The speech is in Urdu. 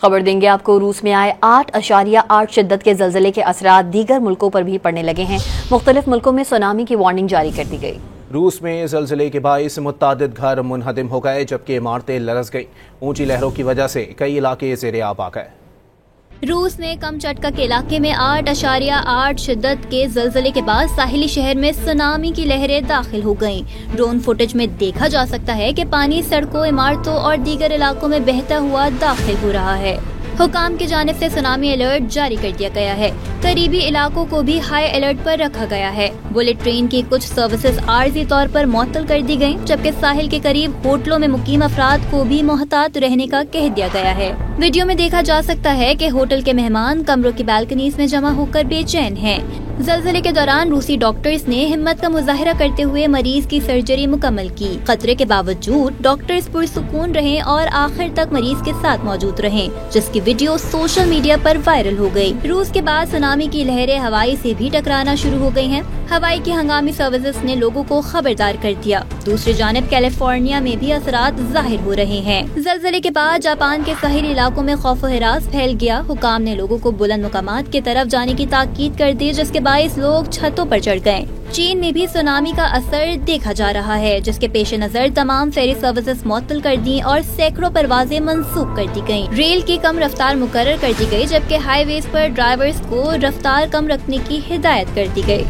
خبر دیں گے آپ کو، روس میں آئے 8.8 شدت کے زلزلے کے اثرات دیگر ملکوں پر بھی پڑنے لگے ہیں۔ مختلف ملکوں میں سونامی کی وارننگ جاری کر دی گئی۔ روس میں زلزلے کے باعث متعدد گھر منہدم ہو گئے جبکہ عمارتیں لرز گئیں۔ اونچی لہروں کی وجہ سے کئی علاقے زیر آب آ گئے۔ روس میں کمچٹکا کے علاقے میں 8.8 شدت کے زلزلے کے بعد ساحلی شہر میں سونامی کی لہریں داخل ہو گئیں۔ ڈرون فوٹیج میں دیکھا جا سکتا ہے کہ پانی سڑکوں، عمارتوں اور دیگر علاقوں میں بہتا ہوا داخل ہو رہا ہے۔ حکام کی جانب سے سونامی الرٹ جاری کر دیا گیا ہے۔ قریبی علاقوں کو بھی ہائی الرٹ پر رکھا گیا ہے۔ بلٹ ٹرین کی کچھ سروسز عارضی طور پر معطل کر دی گئیں جبکہ ساحل کے قریب ہوٹلوں میں مقیم افراد کو بھی محتاط رہنے کا کہہ دیا گیا ہے۔ ویڈیو میں دیکھا جا سکتا ہے کہ ہوٹل کے مہمان کمروں کی بالکنیز میں جمع ہو کر بے چین ہیں۔ زلزلے کے دوران روسی ڈاکٹرز نے ہمت کا مظاہرہ کرتے ہوئے مریض کی سرجری مکمل کی۔ خطرے کے باوجود ڈاکٹرز پرسکون رہیں اور آخر تک مریض کے ساتھ موجود رہیں، جس کی ویڈیو سوشل میڈیا پر وائرل ہو گئی۔ روس کے بعد سونامی کی لہریں ہوائی سے بھی ٹکرانا شروع ہو گئی ہیں۔ ہوائی کی ہنگامی سروسز نے لوگوں کو خبردار کر دیا۔ دوسری جانب کیلیفورنیا میں بھی اثرات ظاہر ہو رہے ہیں۔ زلزلے کے بعد جاپان کے ساحلی علاقوں میں خوف و ہراس پھیل گیا۔ حکام نے لوگوں کو بلند مقامات کی طرف جانے کی تاکید کر دی جس کے باعث لوگ چھتوں پر چڑھ گئے۔ چین میں بھی سونامی کا اثر دیکھا جا رہا ہے جس کے پیش نظر تمام فیری سروسز معطل کر دی اور سینکڑوں پروازیں منسوخ کر دی گئیں۔ ریل کی کم رفتار مقرر کر دی گئی جبکہ ہائی ویز پر ڈرائیورز کو رفتار کم رکھنے کی ہدایت کر دی گئی۔